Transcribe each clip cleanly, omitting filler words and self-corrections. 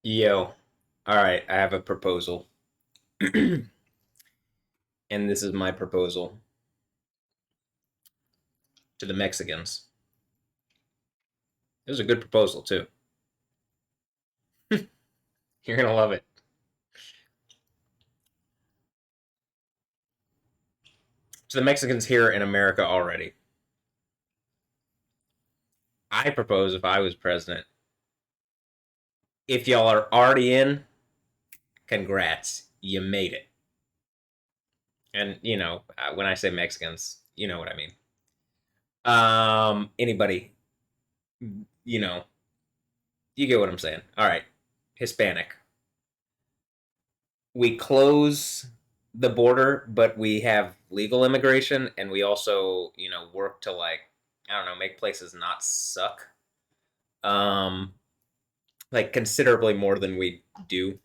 Yo, all right, I have a proposal. And this is my proposal to the Mexicans. It was a good proposal, too. You're going to love it. To the Mexicans here in America already. I propose if I was president, if y'all are already in, congrats, you made it. And, when I say Mexicans, you know what I mean. Anybody, you know, you get what I'm saying. All right, Hispanic. We close the border, but we have legal immigration, and we also, work to like, I don't know, make places not suck. Um, like considerably more than we do,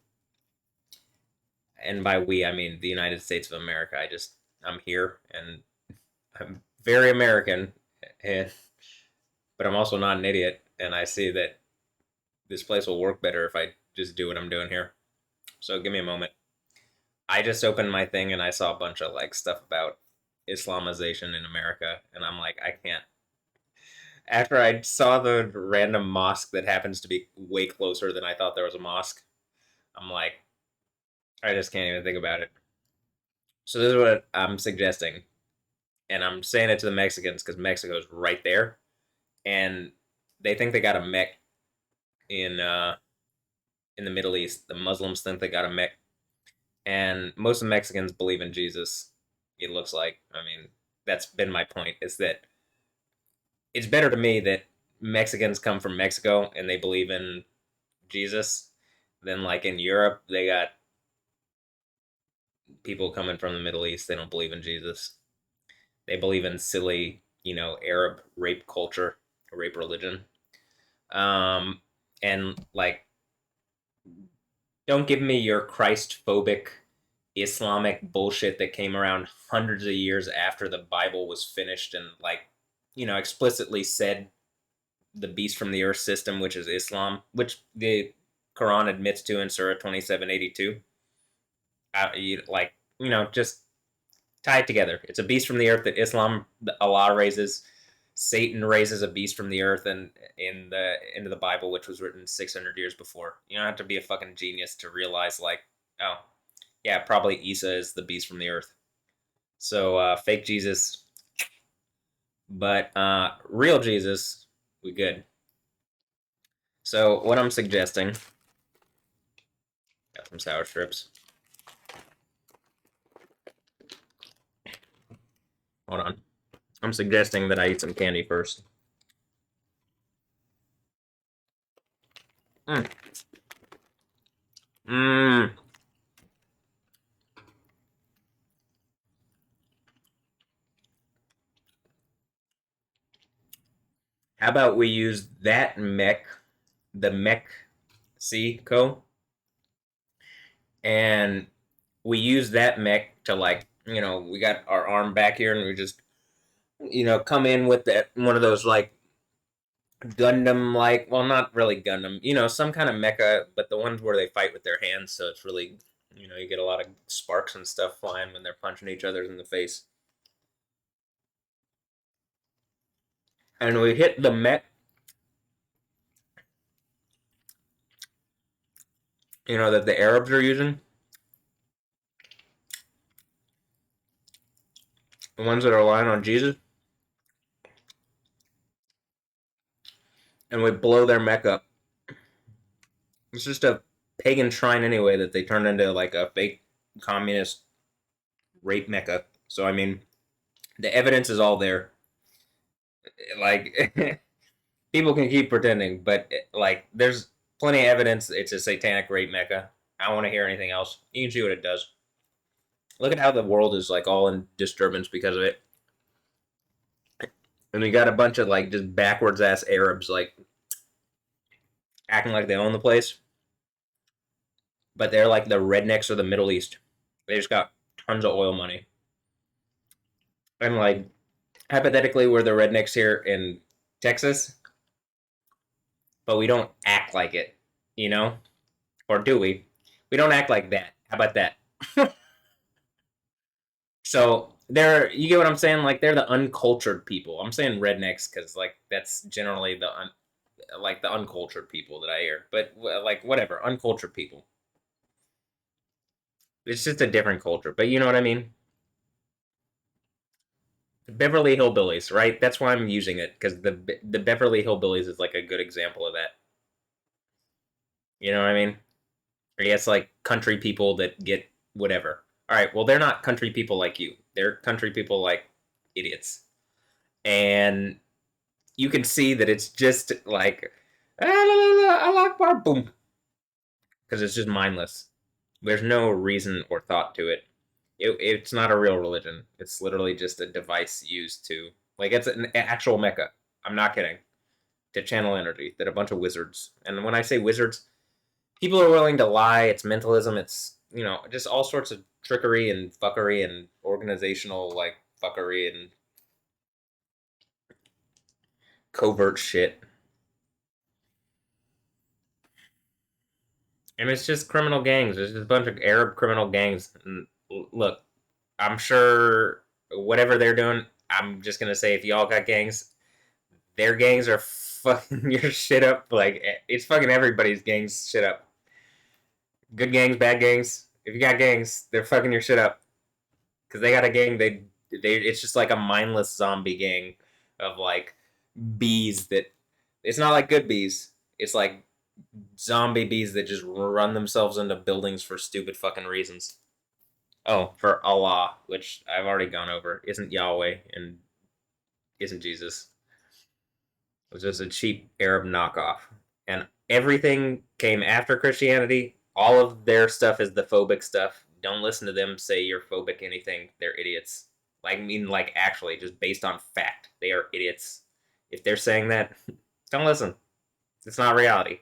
and by we I mean the United States of America. I'm here, and I'm very American, and but I'm also not an idiot, and I see that this place will work better if I just do what I'm doing here. So give me a moment. I just opened my thing and I saw a bunch of like stuff about Islamization in America, and I'm like, I can't. After I saw the random mosque that happens to be way closer than I thought there was a mosque, I'm like, I just can't even think about it. So this is what I'm suggesting, and I'm saying it to the Mexicans because Mexico's right there, and they think they got a mech in in the Middle East. The Muslims think they got a mech, and most of the Mexicans believe in Jesus. It looks like. I mean, that's been my point. Is that it's better to me that Mexicans come from Mexico and they believe in Jesus than like in Europe they got people coming from the Middle East. They don't believe in Jesus. They believe in silly, Arab rape culture, rape religion. Um, and like, don't give me your Christ phobic Islamic bullshit that came around hundreds of years after the Bible was finished and like, explicitly said the beast from the earth system, which is Islam, which the Quran admits to in Surah 2782. Just tie it together. It's a beast from the earth that Allah raises. Satan raises a beast from the earth and in the into the Bible, which was written 600 years before. You don't have to be a fucking genius to realize, like, oh, yeah, probably Isa is the beast from the earth. So fake Jesus, but real Jesus, we good. So what I'm suggesting, got some sour strips. Hold on. I'm suggesting that I eat some candy first. Mm. Mm. How about we use that mech, the mech C co, and we use that mech to like, we got our arm back here, and we just, come in with that one of those like Gundam like, well, not really Gundam, some kind of mecha, but the ones where they fight with their hands, so it's really, you get a lot of sparks and stuff flying when they're punching each other in the face. And we hit the mech, that the Arabs are using, the ones that are relying on Jesus, and we blow their mech up. It's just a pagan shrine anyway that they turned into like a fake communist rape mecca. So I mean, the evidence is all there. Like people can keep pretending, but like there's plenty of evidence it's a satanic rape mecca. I don't want to hear anything else. You can see what it does. Look at how the world is like all in disturbance because of it. And we got a bunch of like just backwards ass Arabs like acting like they own the place, but they're like the rednecks of the Middle East. They just got tons of oil money. And like hypothetically, we're the rednecks here in Texas, but we don't act like it, you know? Or do we? We don't act like that. How about that? So they're, you get what I'm saying? Like they're the uncultured people. I'm saying rednecks because like that's generally like the uncultured people that I hear. But like whatever, uncultured people. It's just a different culture. But you know what I mean? Beverly Hillbillies, right? That's why I'm using it because the Beverly Hillbillies is like a good example of that. You know what I mean? Or yes, like country people that get whatever. All right, well they're not country people like you. They're country people like idiots, and you can see that it's just like Allah Akbar, boom, because it's just mindless. There's no reason or thought to it. It's not a real religion. It's literally just a device used to, like, it's an actual Mecca. I'm not kidding. To channel energy that a bunch of wizards, and when I say wizards, people are willing to lie. It's mentalism. It's, just all sorts of trickery and fuckery and organizational like fuckery and covert shit. And it's just criminal gangs. There's just a bunch of Arab criminal gangs. And look, I'm sure whatever they're doing, I'm just gonna say if y'all got gangs, their gangs are fucking your shit up. Like it's fucking everybody's gangs shit up. Good gangs, bad gangs. If you got gangs, they're fucking your shit up because they got a gang. They it's just like a mindless zombie gang of like bees that it's not like good bees. It's like zombie bees that just run themselves into buildings for stupid fucking reasons. Oh, for Allah, which I've already gone over, isn't Yahweh and isn't Jesus. It was just a cheap Arab knockoff. And everything came after Christianity. All of their stuff is the phobic stuff. Don't listen to them say you're phobic anything. They're idiots. Like, I mean, like, actually, just based on fact, they are idiots. If they're saying that, don't listen. It's not reality.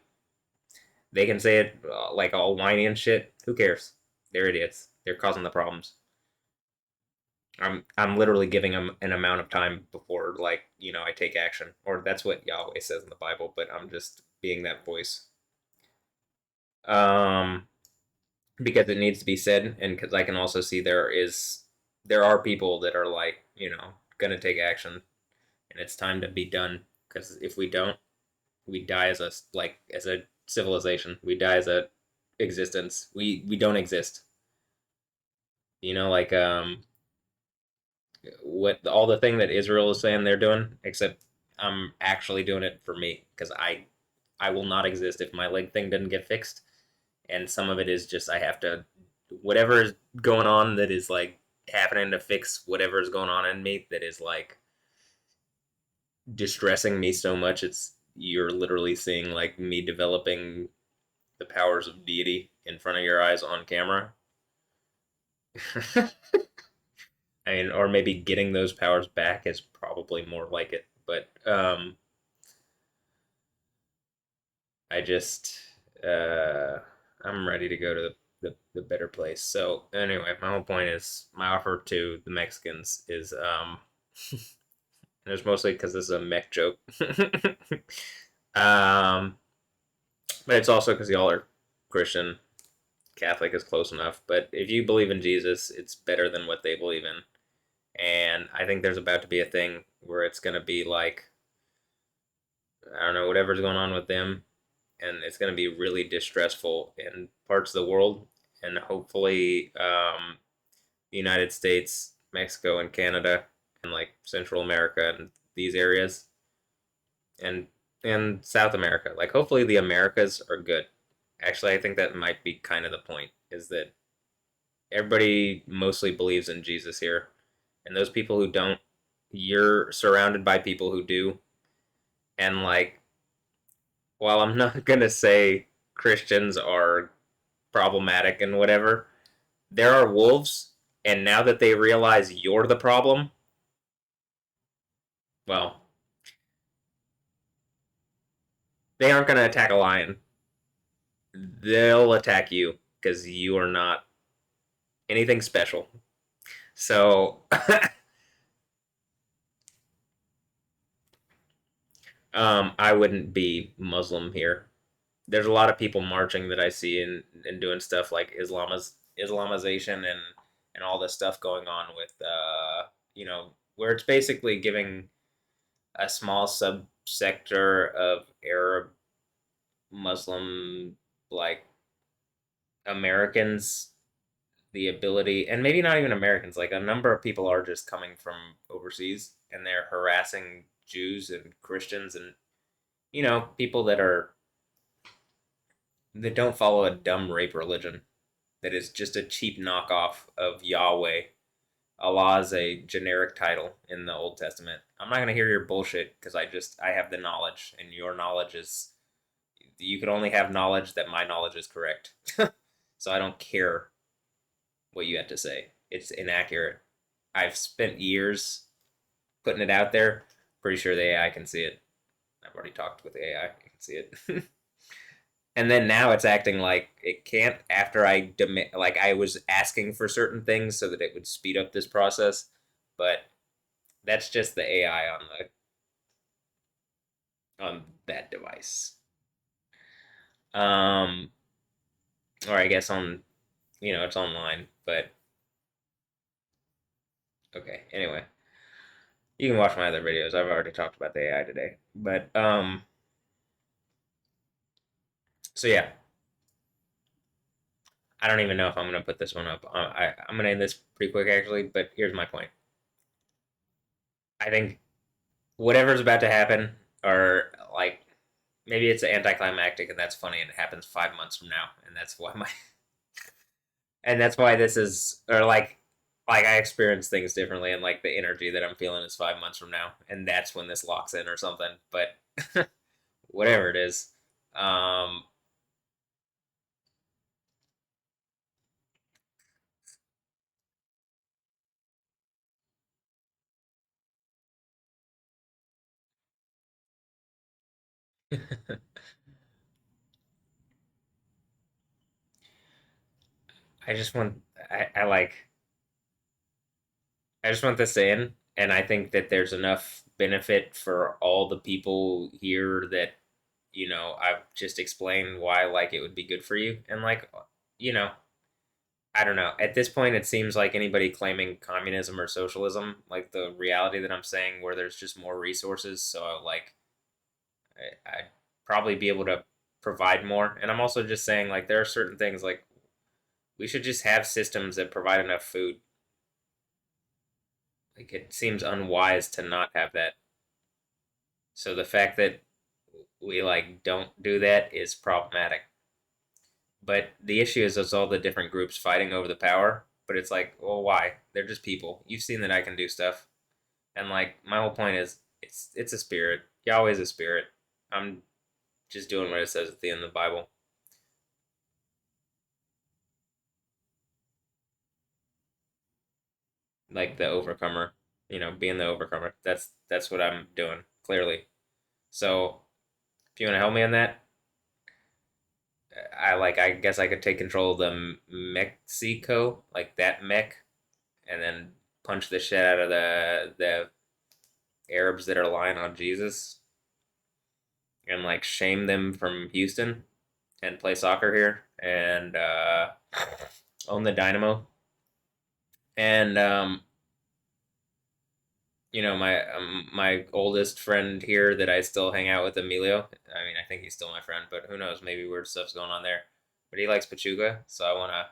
They can say it like all whiny and shit. Who cares? They're idiots. They're causing the problems. I'm literally giving them an amount of time before like I take action, or that's what Yahweh says in the Bible. But I'm just being that voice, um, because it needs to be said, and because I can also see there are people that are like gonna take action, and it's time to be done. Because if we don't, we die as a civilization. We die as a existence. We don't exist. Like what all the thing that Israel is saying they're doing, except I'm actually doing it for me because I will not exist if my leg thing doesn't get fixed. And some of it is just I have to whatever is going on that is like happening to fix whatever is going on in me that is like distressing me so much. It's you're literally seeing like me developing the powers of deity in front of your eyes on camera. I mean, or maybe getting those powers back is probably more like it. But I just uh, I'm ready to go to the better place. So anyway, my whole point is my offer to the Mexicans is and it's mostly because this is a mech joke. um, but it's also because y'all are Christian. Catholic is close enough. But if you believe in Jesus, it's better than what they believe in. And I think there's about to be a thing where it's going to be like, I don't know, whatever's going on with them. And it's going to be really distressful in parts of the world. And hopefully, the United States, Mexico, and Canada, and like Central America and these areas, and South America. Like, hopefully, the Americas are good. Actually, I think that might be kind of the point is that everybody mostly believes in Jesus here. And those people who don't, you're surrounded by people who do. And like, while I'm not gonna say Christians are problematic and whatever, there are wolves, and now that they realize you're the problem, well, they aren't gonna attack a lion. They'll attack you because you are not anything special. So, I wouldn't be Muslim here. there's a lot of people marching that I see and doing stuff like Islamization and all this stuff going on with where it's basically giving a small subsector of Arab Muslim like Americans the ability, and maybe not even Americans, like a number of people are just coming from overseas and they're harassing Jews and Christians and people that don't follow a dumb rape religion that is just a cheap knockoff of Yahweh. Allah is a generic title in the Old Testament. I'm not gonna hear your bullshit because I have the knowledge, and your knowledge is you can only have knowledge that my knowledge is correct. So I don't care what you have to say. It's inaccurate. I've spent years putting it out there. Pretty sure the AI can see it. I've already talked with the AI. I can see it. And then now it's acting like it can't after like I was asking for certain things so that it would speed up this process, but that's just the AI on that device. Um or I guess on it's online, but okay. Anyway, you can watch my other videos. I've already talked about the AI today. But so yeah, I don't even know if I'm gonna put this one up. I'm gonna end this pretty quick actually, but here's my point. I think whatever's about to happen, or like maybe it's anticlimactic and that's funny and it happens 5 months from now, and that's why my and that's why this is or like I experience things differently and like the energy that I'm feeling is 5 months from now, and that's when this locks in or something. But whatever it is, um, I just want I like I just want this in, and I think that there's enough benefit for all the people here that I've just explained why like it would be good for you, and like you know, I don't know. At this point, it seems like anybody claiming communism or socialism, like the reality that I'm saying, where there's just more resources, so like I'd probably be able to provide more. And I'm also just saying like there are certain things like we should just have systems that provide enough food. Like it seems unwise to not have that. So the fact that we like don't do that is problematic. But the issue is it's all the different groups fighting over the power. But it's like, well, why? They're just people. You've seen that I can do stuff, and like my whole point is, it's a spirit. Yahweh's a spirit. I'm just doing what it says at the end of the Bible, like the overcomer. Being the overcomer. That's what I'm doing clearly. So if you want to help me on that, I guess I could take control of the Mexico, like that mech, and then punch the shit out of the Arabs that are lying on Jesus, and like shame them from Houston and play soccer here and own the Dynamo. And my oldest friend here that I still hang out with, Emilio. I mean, I think he's still my friend, but who knows? Maybe weird stuff's going on there. But he likes Pachuca, so I want to.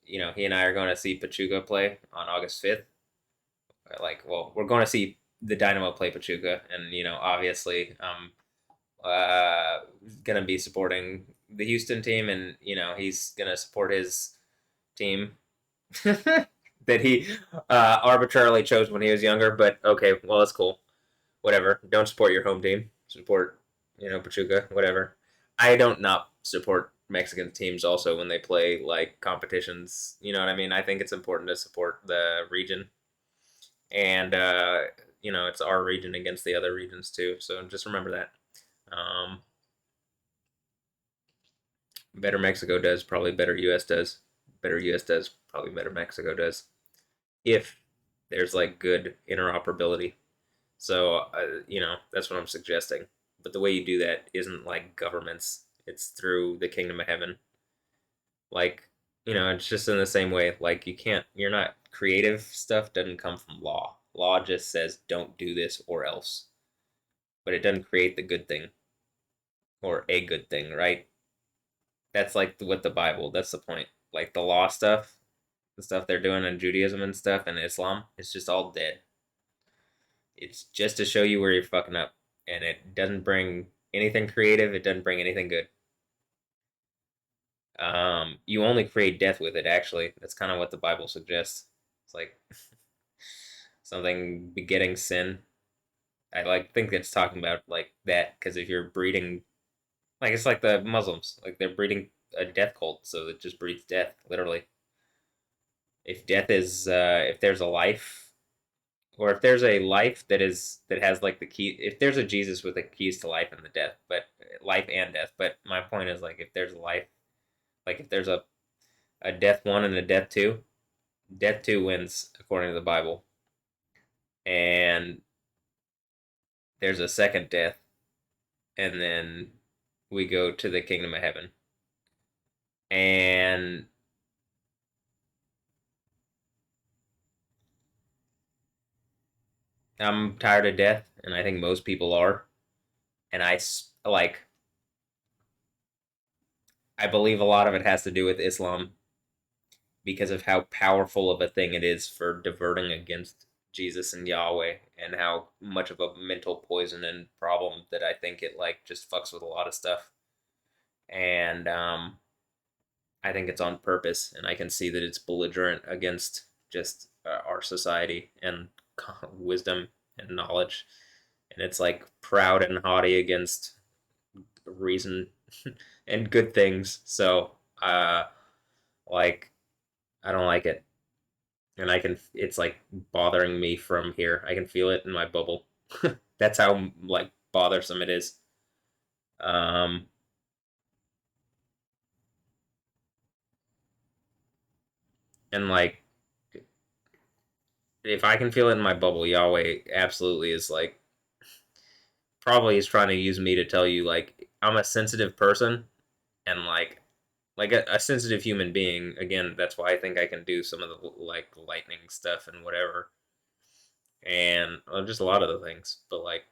He and I are going to see Pachuca play on August 5th. Like, well, we're going to see the Dynamo play Pachuca, and obviously, uh, gonna be supporting the Houston team, and he's gonna support his team that he arbitrarily chose when he was younger. But okay, well that's cool. Whatever. Don't support your home team. Support Pachuca. Whatever. I don't not support Mexican teams also when they play like competitions. You know what I mean? I think it's important to support the region, and it's our region against the other regions too. So just remember that. Um, Better Mexico does, probably better US does. Better US does, probably better Mexico does. If there's like good interoperability. So, that's what I'm suggesting. But the way you do that isn't like governments. It's through the kingdom of heaven. Like, it's just in the same way. Like, you're not creative stuff doesn't come from law. Law just says don't do this or else. But it doesn't create the good thing or a good thing, right? That's like what the Bible, that's the point. Like the law stuff, the stuff they're doing in Judaism and stuff and Islam, it's just all dead. It's just to show you where you're fucking up. And it doesn't bring anything creative, it doesn't bring anything good. You only create death with it, actually. That's kind of what the Bible suggests. It's like something begetting sin. I like think it's talking about like that because if you're breeding, like it's like the Muslims, like they're breeding a death cult, so it just breeds death, literally. If death is, if there's a life, or if there's a life that has like the key, if there's a Jesus with the keys to life and the death, but life and death. But my point is like if there's a life, like if there's a death one and a death two wins according to the Bible, and there's a second death, and then we go to the kingdom of heaven. And I'm tired of death, and I think most people are. And I believe a lot of it has to do with Islam because of how powerful of a thing it is for diverting against Jesus and Yahweh, and how much of a mental poison and problem that I think it like just fucks with a lot of stuff. And I think it's on purpose, and I can see that it's belligerent against just our society and wisdom and knowledge, and it's like proud and haughty against reason and good things. So, like, I don't like it, and I can. It's like bothering me from here. I can feel it in my bubble. That's how like bothersome it is. Um, and like if I can feel it in my bubble, Yahweh absolutely is like probably is trying to use me to tell you like I'm a sensitive person and like a sensitive human being. Again, that's why I think I can do some of the like lightning stuff and whatever, and just a lot of the things. But like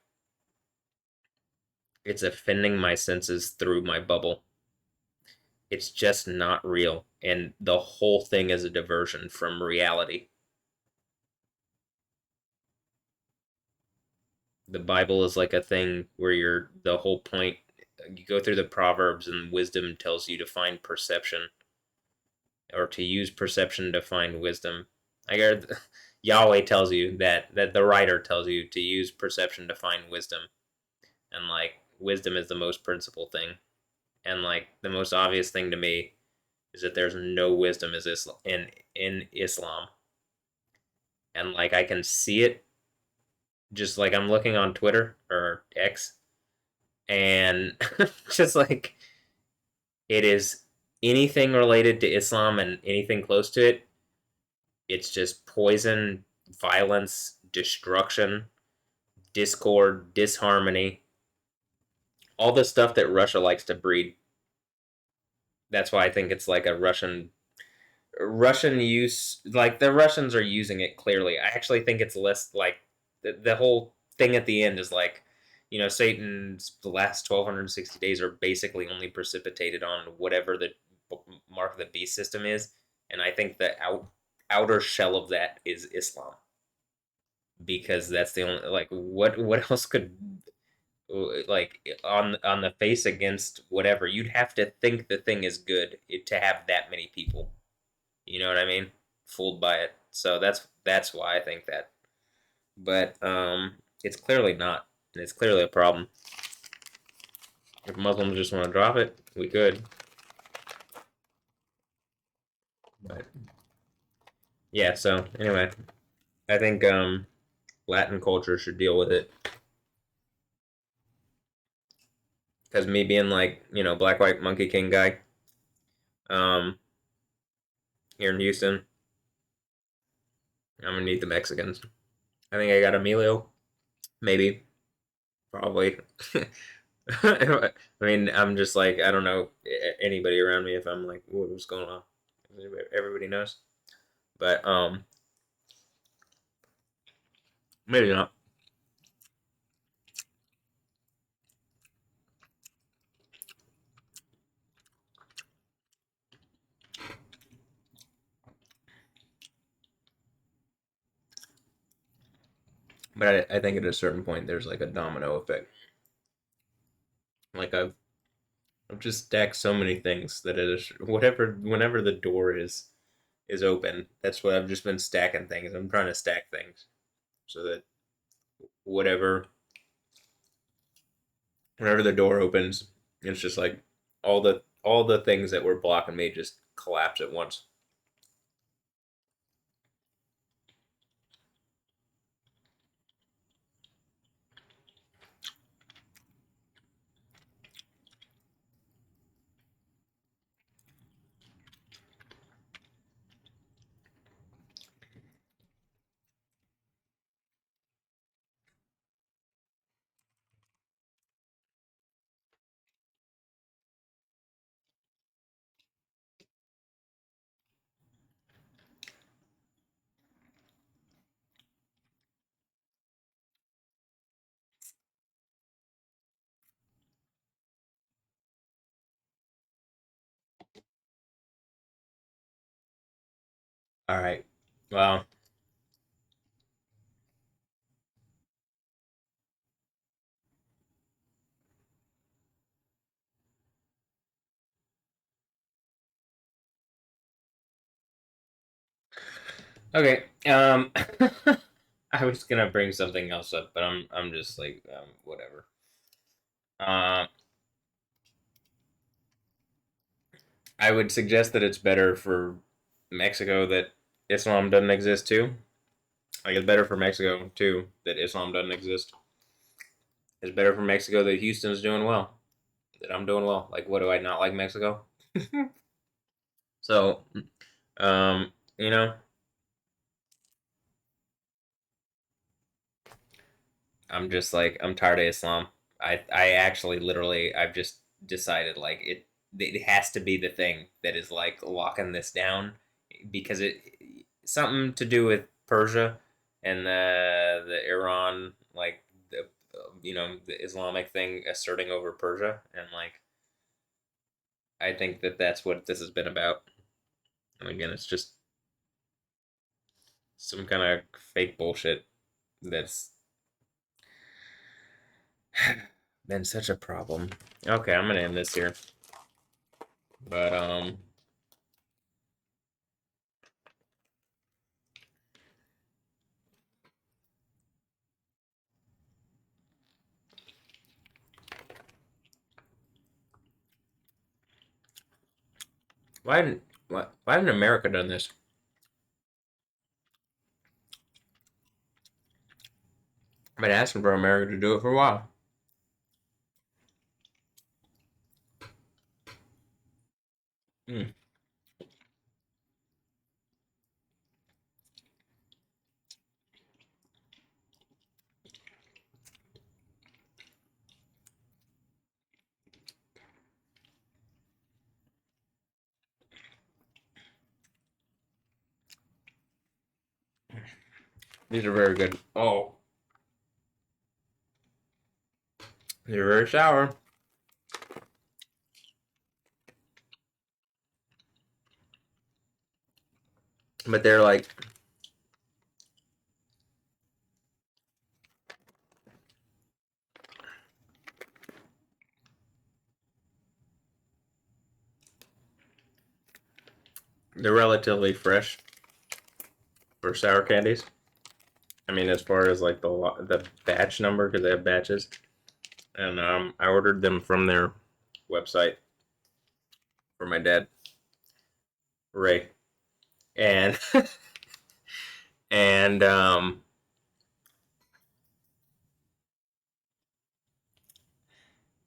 it's offending my senses through my bubble. It's just not real, and the whole thing is a diversion from reality. The Bible is like a thing where you're the whole point. You go through the Proverbs, and wisdom tells you to find perception or to use perception to find wisdom. I heard Yahweh tells you that the writer tells you to use perception to find wisdom, and like wisdom is the most principal thing, and like the most obvious thing to me is that there's no wisdom is Islam in Islam, and like I can see it just like I'm looking on Twitter or X, and just like it is anything related to Islam and anything close to it, it's just poison, violence, destruction, discord, disharmony, all the stuff that Russia likes to breed. That's why I think it's like a Russian use. Like the Russians are using it clearly. I actually think it's less like the whole thing at the end is like, Satan's the last 1260 days are basically only precipitated on whatever the mark of the beast system is, and I think the outer shell of that is Islam because that's the only like what else could like on the face against whatever you'd have to think the thing is good to have that many people, you know what I mean, fooled by it. So that's why I think that, but it's clearly not, and it's clearly a problem. If Muslims just want to drop it, we could, but yeah. So anyway, I think Latin culture should deal with it because me being like black white monkey king guy um here in Houston, I'm gonna need the Mexicans. I think I got Emilio, maybe, probably. I mean, I'm just like I don't know anybody around me if I'm like, what's going on? Everybody knows, but maybe not. But I think at a certain point there's like a domino effect. Like I've just stacked so many things that it is whatever whenever the door is open, that's what I've just been stacking things. I'm trying to stack things so that whatever whenever the door opens, it's just like all the things that were blocking me just collapse at once. All right. Well, okay. I was gonna bring something else up, but I'm just like whatever. Um, I would suggest that it's better for Mexico that Islam doesn't exist too. Like it's better for Mexico too that Islam doesn't exist. It's better for Mexico that Houston's doing well. That I'm doing well. Like what do I not like Mexico? So, you know, I'm just like I'm tired of Islam. I actually literally I've just decided like it has to be the thing that is like locking this down because it something to do with Persia and the Iran like the the Islamic thing asserting over Persia and like I think that that's what this has been about. And again, it's just some kind of fake bullshit that's been such a problem. Okay, I'm gonna end this here. But why didn't America done this? I've been asking for America to do it for a while. Mm, these are very good. Oh, they're very sour, but they're like they're relatively fresh for sour candies. I mean, as far as like the batch number because they have batches, and I ordered them from their website for my dad, Ray, and and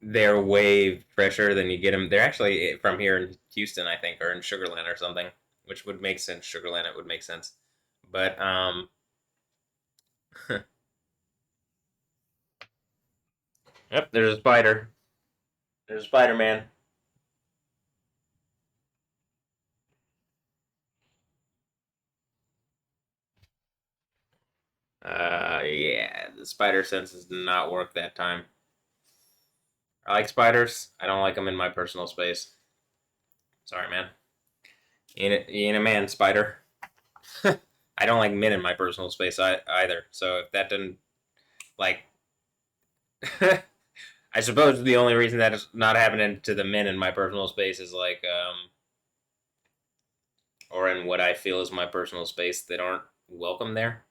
they're way fresher than you get them. They're actually from here in Houston, I think, or in Sugarland or something, which would make sense. Sugarland, it would make sense. But yep, there's a spider. There's Spider-Man. Yeah, the spider senses did not work that time. I like spiders. I don't like them in my personal space. Sorry, man. You ain't a man, spider. I don't like men in my personal space either. So if that didn't like, I suppose the only reason that is not happening to the men in my personal space is like, or in what I feel is my personal space that aren't welcome there.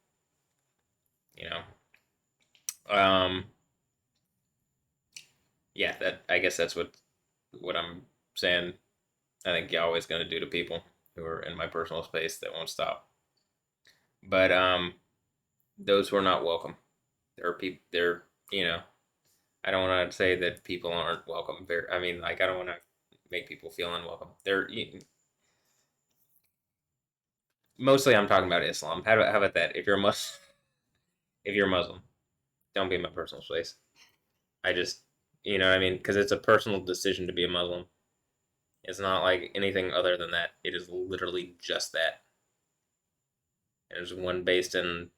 You know, yeah. That I guess that's what I'm saying. I think Yahweh's going to do to people who are in my personal space that won't stop. But those who are not welcome, there are people. They're I don't want to say that people aren't welcome. I mean, like I don't want to make people feel unwelcome. They're mostly I'm talking about Islam. How about that? If you're Muslim, don't be in my personal space. I just what I mean because it's a personal decision to be a Muslim. It's not like anything other than that. It is literally just that. There's one based in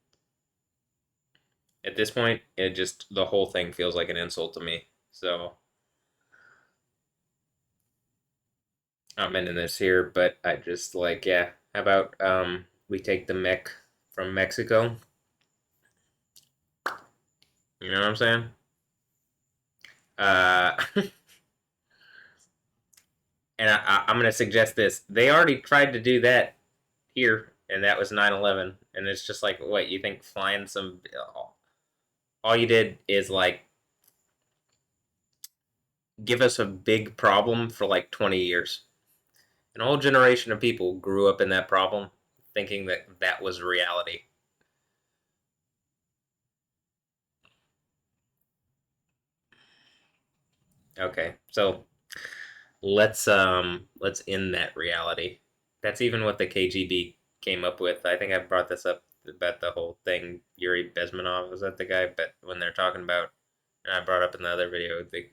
at this point. It just the whole thing feels like an insult to me. So I'm ending this here, but I just like yeah. How about we take the mech from Mexico? You know what I'm saying? Uh, and I'm gonna suggest this. They already tried to do that here, and that was 9/11. And it's just like, what you think? Flying some? All you did is like give us a big problem for like 20 years. An whole generation of people grew up in that problem, thinking that that was reality. Okay, so let's end that reality. That's even what the KGB came up with. I think I brought this up about the whole thing. Yuri Bezmenov was that the guy? But when they're talking about, and I brought up in the other video, the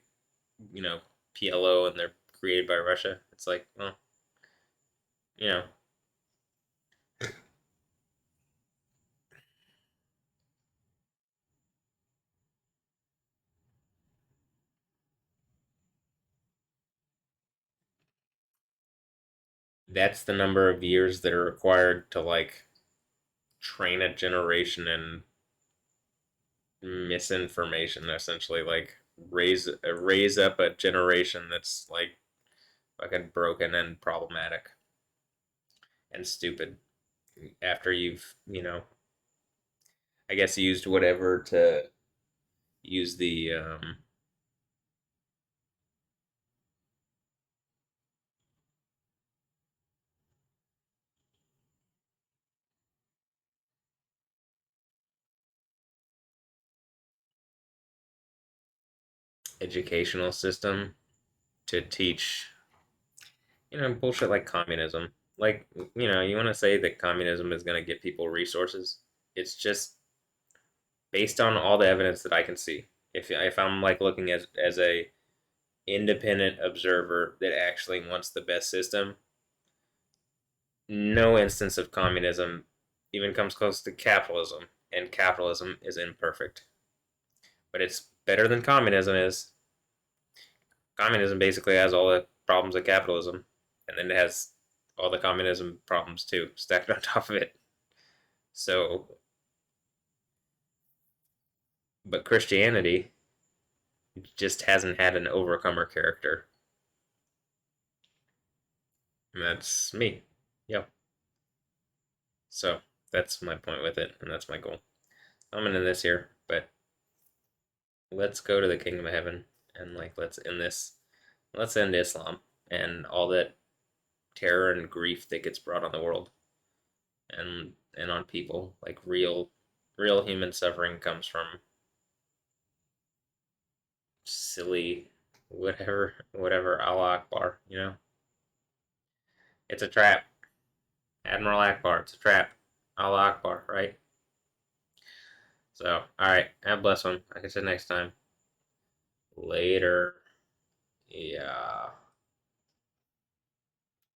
you know PLO and they're created by Russia. It's like, well, you know, that's the number of years that are required to like train a generation in misinformation. Essentially, like raise up a generation that's like fucking broken and problematic and stupid after you've, I guess used whatever to use the educational system to teach, bullshit like communism. Like, you want to say that communism is going to get people resources. It's just based on all the evidence that I can see. If I'm like looking as a independent observer that actually wants the best system, no instance of communism even comes close to capitalism, and capitalism is imperfect. But it's better than communism is. Communism basically has all the problems of capitalism, and then it has all the communism problems too, stacked on top of it. So, but Christianity just hasn't had an overcomer character. And that's me. Yep. So that's my point with it, and that's my goal. I'm gonna end this here, but let's go to the kingdom of heaven and like let's end Islam and all that terror and grief that gets brought on the world and on people. Like real human suffering comes from silly whatever Allah Akbar. It's a trap. Admiral Akbar, it's a trap. Allah Akbar, right? So, alright, have a blessed one. Like I said next time. Later. Yeah.